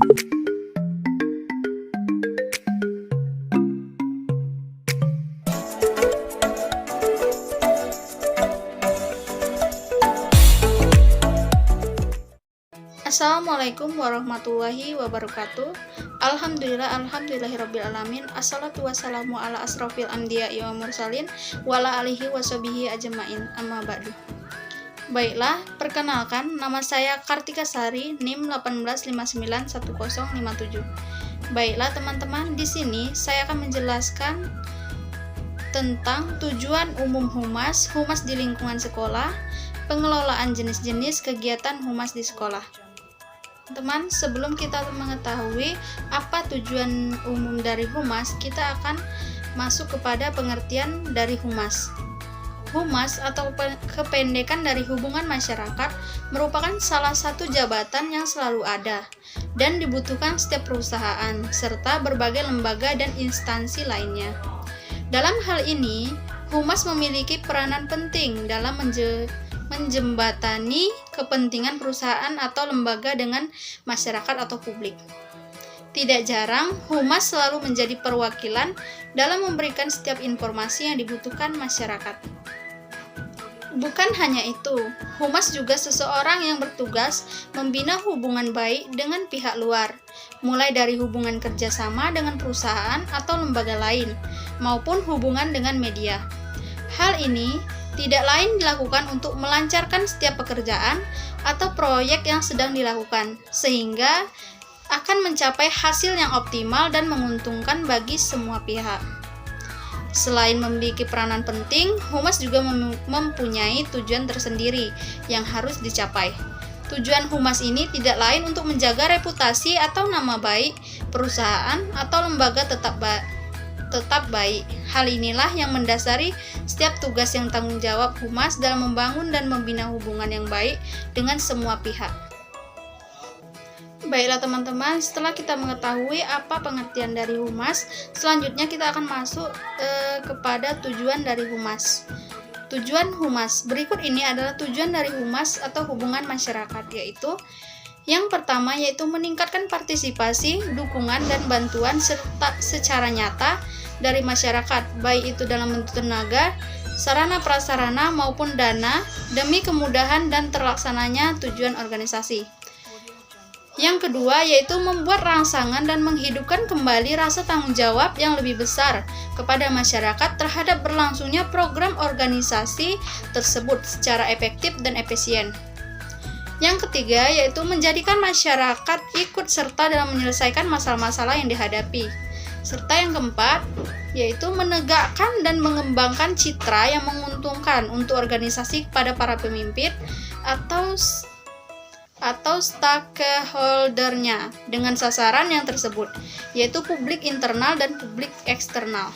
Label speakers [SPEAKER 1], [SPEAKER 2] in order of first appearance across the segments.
[SPEAKER 1] Assalamualaikum warahmatullahi wabarakatuh. Alhamdulillahirabbil alamin. Assalatu wassalamu ala asrofil anbiya'i wa mursalin wa ala alihi washabihi ajmain. Amma ba'du. Baiklah, perkenalkan, nama saya Kartika Sari, NIM 18591057. Baiklah teman-teman, di sini saya akan menjelaskan tentang tujuan umum humas di lingkungan sekolah, pengelolaan jenis-jenis kegiatan humas di sekolah. Teman, sebelum kita mengetahui apa tujuan umum dari humas, kita akan masuk kepada pengertian dari humas. Humas atau kependekan dari hubungan masyarakat merupakan salah satu jabatan yang selalu ada dan dibutuhkan setiap perusahaan serta berbagai lembaga dan instansi lainnya. Dalam hal ini, humas memiliki peranan penting dalam menjembatani kepentingan perusahaan atau lembaga dengan masyarakat atau publik. Tidak jarang, humas selalu menjadi perwakilan dalam memberikan setiap informasi yang dibutuhkan masyarakat. Bukan hanya itu, humas juga seseorang yang bertugas membina hubungan baik dengan pihak luar, mulai dari hubungan kerjasama dengan perusahaan atau lembaga lain, maupun hubungan dengan media. Hal ini tidak lain dilakukan untuk melancarkan setiap pekerjaan atau proyek yang sedang dilakukan, sehingga akan mencapai hasil yang optimal dan menguntungkan bagi semua pihak. Selain memiliki peranan penting, humas juga mempunyai tujuan tersendiri yang harus dicapai. Tujuan humas ini tidak lain untuk menjaga reputasi atau nama baik perusahaan atau lembaga tetap baik. Hal inilah yang mendasari setiap tugas yang tanggung jawab humas dalam membangun dan membina hubungan yang baik dengan semua pihak. Baiklah teman-teman, setelah kita mengetahui apa pengertian dari humas, selanjutnya kita akan masuk kepada tujuan dari humas. Tujuan humas berikut ini adalah tujuan dari humas atau hubungan masyarakat, yaitu yang pertama yaitu meningkatkan partisipasi, dukungan, dan bantuan secara nyata dari masyarakat, baik itu dalam bentuk tenaga, sarana prasarana maupun dana, demi kemudahan dan terlaksananya tujuan organisasi. Yang kedua yaitu membuat rangsangan dan menghidupkan kembali rasa tanggung jawab yang lebih besar kepada masyarakat terhadap berlangsungnya program organisasi tersebut secara efektif dan efisien. Yang ketiga yaitu menjadikan masyarakat ikut serta dalam menyelesaikan masalah-masalah yang dihadapi. Serta yang keempat yaitu menegakkan dan mengembangkan citra yang menguntungkan untuk organisasi kepada para pemimpin atau stakeholdernya dengan sasaran yang tersebut, yaitu publik internal dan publik eksternal.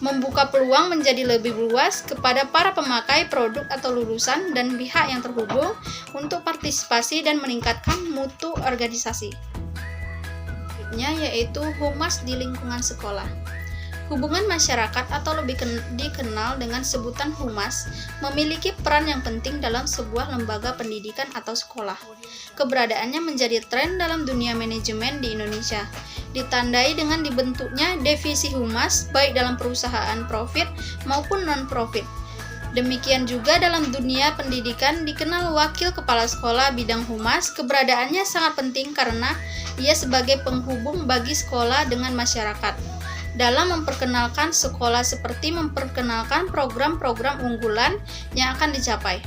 [SPEAKER 1] Membuka peluang menjadi lebih luas kepada para pemakai produk atau lulusan dan pihak yang terhubung untuk partisipasi dan meningkatkan mutu organisasi. Selanjutnya yaitu humas di lingkungan sekolah. Hubungan masyarakat atau lebih dikenal dengan sebutan humas memiliki peran yang penting dalam sebuah lembaga pendidikan atau sekolah. Keberadaannya menjadi tren dalam dunia manajemen di Indonesia, ditandai dengan dibentuknya divisi humas baik dalam perusahaan profit maupun non-profit. Demikian juga dalam dunia pendidikan dikenal wakil kepala sekolah bidang humas. Keberadaannya sangat penting karena ia sebagai penghubung bagi sekolah dengan masyarakat dalam memperkenalkan sekolah seperti memperkenalkan program-program unggulan yang akan dicapai.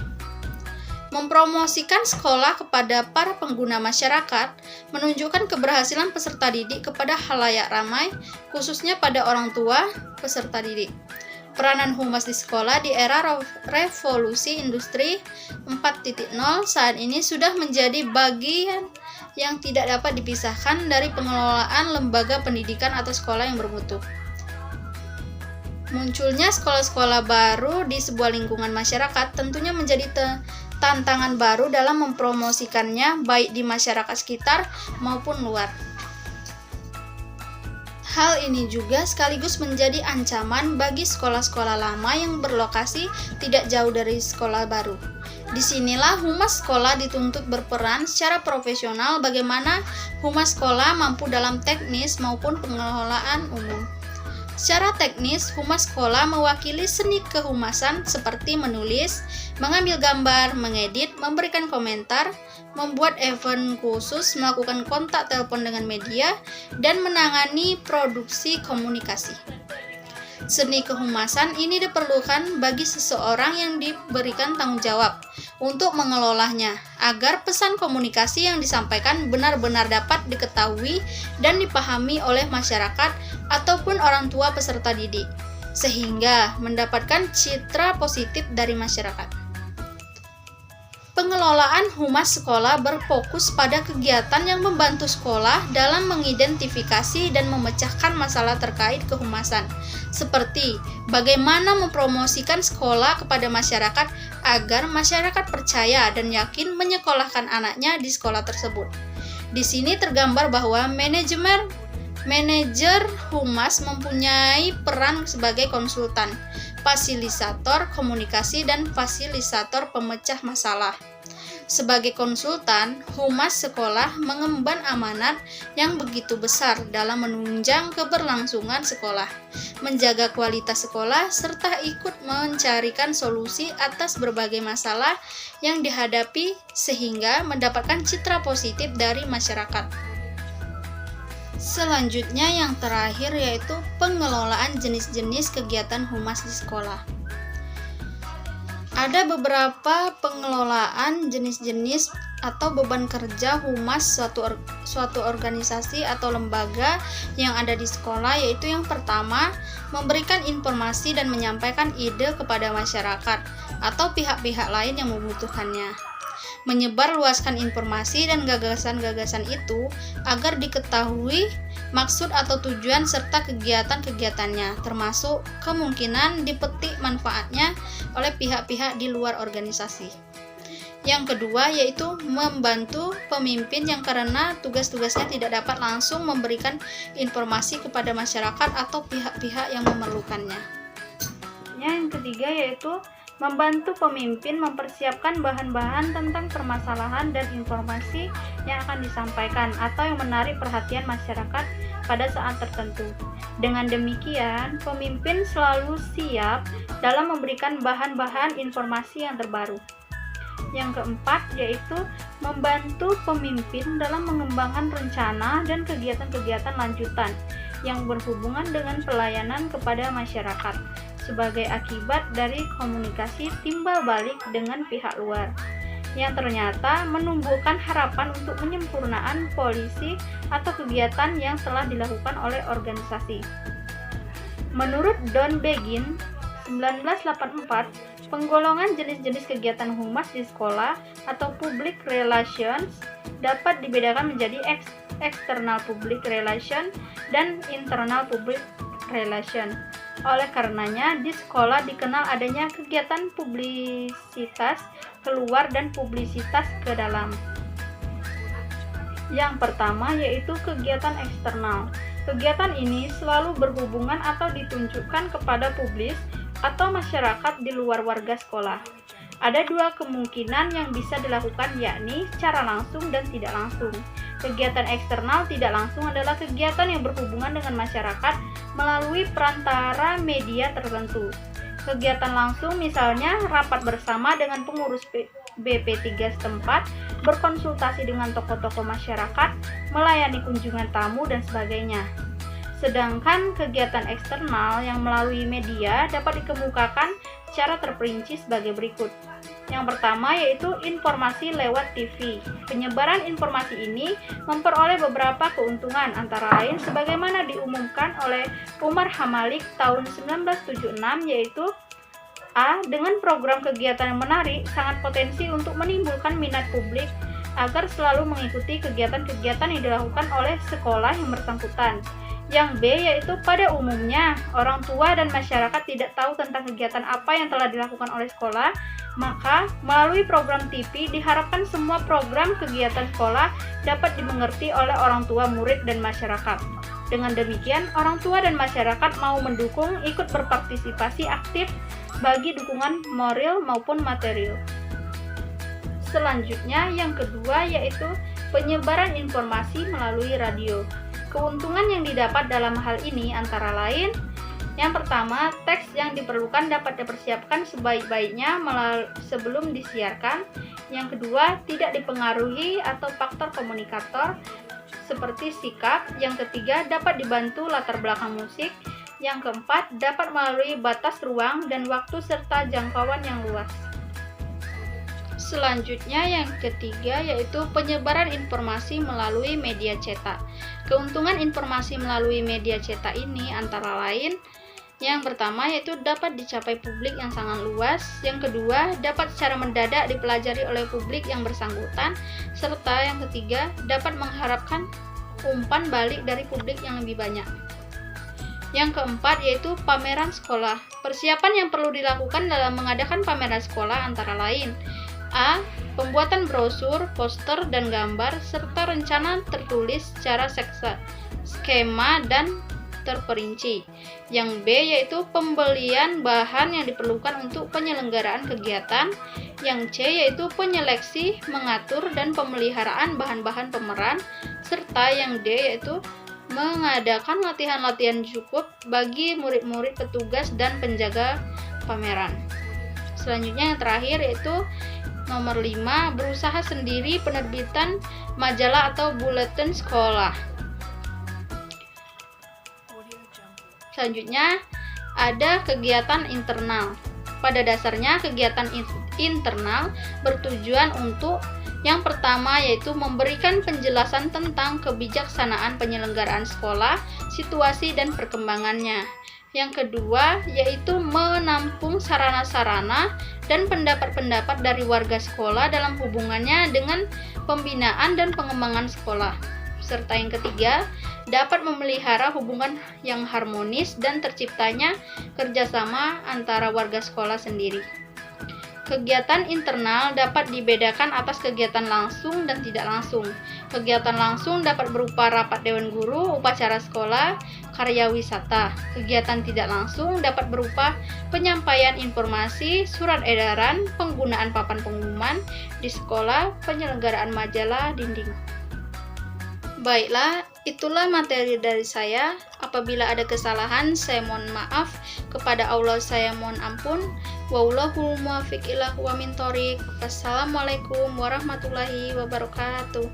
[SPEAKER 1] Mempromosikan sekolah kepada para pengguna masyarakat, menunjukkan keberhasilan peserta didik kepada khalayak ramai, khususnya pada orang tua peserta didik. Peranan humas di sekolah di era revolusi industri 4.0 saat ini sudah menjadi bagian yang tidak dapat dipisahkan dari pengelolaan lembaga pendidikan atau sekolah yang bermutu. Munculnya sekolah-sekolah baru di sebuah lingkungan masyarakat tentunya menjadi tantangan baru dalam mempromosikannya baik di masyarakat sekitar maupun luar. Hal ini juga sekaligus menjadi ancaman bagi sekolah-sekolah lama yang berlokasi tidak jauh dari sekolah baru. Disinilah humas sekolah dituntut berperan secara profesional bagaimana humas sekolah mampu dalam teknis maupun pengelolaan umum. Secara teknis, humas sekolah mewakili seni kehumasan seperti menulis, mengambil gambar, mengedit, memberikan komentar, membuat event khusus, melakukan kontak telepon dengan media, dan menangani produksi komunikasi. Seni kehumasan ini diperlukan bagi seseorang yang diberikan tanggung jawab untuk mengelolanya, agar pesan komunikasi yang disampaikan benar-benar dapat diketahui dan dipahami oleh masyarakat ataupun orang tua peserta didik, sehingga mendapatkan citra positif dari masyarakat. Pengelolaan humas sekolah berfokus pada kegiatan yang membantu sekolah dalam mengidentifikasi dan memecahkan masalah terkait kehumasan, seperti bagaimana mempromosikan sekolah kepada masyarakat agar masyarakat percaya dan yakin menyekolahkan anaknya di sekolah tersebut. Di sini tergambar bahwa manajer humas mempunyai peran sebagai konsultan, fasilitator komunikasi, dan fasilitator pemecah masalah. Sebagai konsultan, humas sekolah mengemban amanat yang begitu besar dalam menunjang keberlangsungan sekolah, menjaga kualitas sekolah, serta ikut mencarikan solusi atas berbagai masalah yang dihadapi sehingga mendapatkan citra positif dari masyarakat. Selanjutnya yang terakhir yaitu pengelolaan jenis-jenis kegiatan humas di sekolah. Ada beberapa pengelolaan jenis-jenis atau beban kerja humas suatu organisasi atau lembaga yang ada di sekolah, yaitu yang pertama, memberikan informasi dan menyampaikan ide kepada masyarakat atau pihak-pihak lain yang membutuhkannya. Menyebarluaskan informasi dan gagasan-gagasan itu agar diketahui maksud atau tujuan serta kegiatan-kegiatannya, termasuk kemungkinan dipetik manfaatnya oleh pihak-pihak di luar organisasi. Yang kedua yaitu membantu pemimpin yang karena tugas-tugasnya tidak dapat langsung memberikan informasi kepada masyarakat atau pihak-pihak yang memerlukannya. Yang ketiga yaitu membantu pemimpin mempersiapkan bahan-bahan tentang permasalahan dan informasi yang akan disampaikan atau yang menarik perhatian masyarakat pada saat tertentu. Dengan demikian, pemimpin selalu siap dalam memberikan bahan-bahan informasi yang terbaru. Yang keempat yaitu membantu pemimpin dalam mengembangkan rencana dan kegiatan-kegiatan lanjutan yang berhubungan dengan pelayanan kepada masyarakat sebagai akibat dari komunikasi timbal balik dengan pihak luar yang ternyata menumbuhkan harapan untuk penyempurnaan polisi atau kegiatan yang telah dilakukan oleh organisasi. Menurut Don Begin 1984, penggolongan jenis-jenis kegiatan humas di sekolah atau public relations dapat dibedakan menjadi external public relation dan internal public relation. Oleh karenanya, di sekolah dikenal adanya kegiatan publisitas keluar dan publisitas ke dalam. Yang pertama yaitu kegiatan eksternal. Kegiatan ini selalu berhubungan atau ditunjukkan kepada publik atau masyarakat di luar warga sekolah. Ada dua kemungkinan yang bisa dilakukan, yakni secara langsung dan tidak langsung. Kegiatan eksternal tidak langsung adalah kegiatan yang berhubungan dengan masyarakat melalui perantara media tertentu. Kegiatan langsung misalnya rapat bersama dengan pengurus BP3 setempat, berkonsultasi dengan tokoh-tokoh masyarakat, melayani kunjungan tamu, dan sebagainya. Sedangkan kegiatan eksternal yang melalui media dapat dikemukakan secara terperinci sebagai berikut. Yang pertama yaitu informasi lewat TV. Penyebaran informasi ini memperoleh beberapa keuntungan, antara lain sebagaimana diumumkan oleh Umar Hamalik tahun 1976, yaitu A. Dengan program kegiatan yang menarik, sangat potensi untuk menimbulkan minat publik agar selalu mengikuti kegiatan-kegiatan yang dilakukan oleh sekolah yang bersangkutan. Yang B yaitu pada umumnya orang tua dan masyarakat tidak tahu tentang kegiatan apa yang telah dilakukan oleh sekolah, maka melalui program TV diharapkan semua program kegiatan sekolah dapat dimengerti oleh orang tua, murid, dan masyarakat. Dengan demikian, orang tua dan masyarakat mau mendukung, ikut berpartisipasi aktif bagi dukungan moral maupun material. Selanjutnya, yang kedua yaitu penyebaran informasi melalui radio. Keuntungan yang didapat dalam hal ini antara lain, yang pertama, teks yang diperlukan dapat dipersiapkan sebaik-baiknya sebelum disiarkan. Yang kedua, tidak dipengaruhi atau faktor komunikator seperti sikap. Yang ketiga, dapat dibantu latar belakang musik. Yang keempat, dapat melalui batas ruang dan waktu serta jangkauan yang luas. Selanjutnya yang ketiga yaitu penyebaran informasi melalui media cetak. Keuntungan informasi melalui media cetak ini antara lain, yang pertama yaitu dapat dicapai publik yang sangat luas. Yang kedua, dapat secara mendadak dipelajari oleh publik yang bersangkutan. Serta yang ketiga, dapat mengharapkan umpan balik dari publik yang lebih banyak. Yang keempat yaitu pameran sekolah. Persiapan yang perlu dilakukan dalam mengadakan pameran sekolah antara lain: A. Pembuatan brosur, poster, dan gambar, serta rencana tertulis secara skema dan terperinci. Yang B yaitu pembelian bahan yang diperlukan untuk penyelenggaraan kegiatan. Yang C yaitu penyeleksi, mengatur, dan pemeliharaan bahan-bahan pemeran. Serta yang D yaitu mengadakan latihan-latihan cukup bagi murid-murid, petugas, dan penjaga pameran. Selanjutnya yang terakhir yaitu nomor 5, berusaha sendiri penerbitan majalah atau buletin sekolah. Selanjutnya ada kegiatan internal. Pada dasarnya kegiatan internal bertujuan untuk yang pertama yaitu memberikan penjelasan tentang kebijaksanaan penyelenggaraan sekolah, situasi dan perkembangannya. Yang kedua yaitu menampung sarana-sarana dan pendapat-pendapat dari warga sekolah dalam hubungannya dengan pembinaan dan pengembangan sekolah. Serta yang ketiga, dapat memelihara hubungan yang harmonis dan terciptanya kerjasama antara warga sekolah sendiri. Kegiatan internal dapat dibedakan atas kegiatan langsung dan tidak langsung. Kegiatan langsung dapat berupa rapat dewan guru, upacara sekolah, karya wisata. Kegiatan tidak langsung dapat berupa penyampaian informasi, surat edaran, penggunaan papan pengumuman di sekolah, penyelenggaraan majalah dinding. Baiklah, itulah materi dari saya. Apabila ada kesalahan, saya mohon maaf. Kepada Allah saya mohon ampun. Wallahul muwaffiq ila aqwamit thoriq. Wassalamualaikum warahmatullahi wabarakatuh.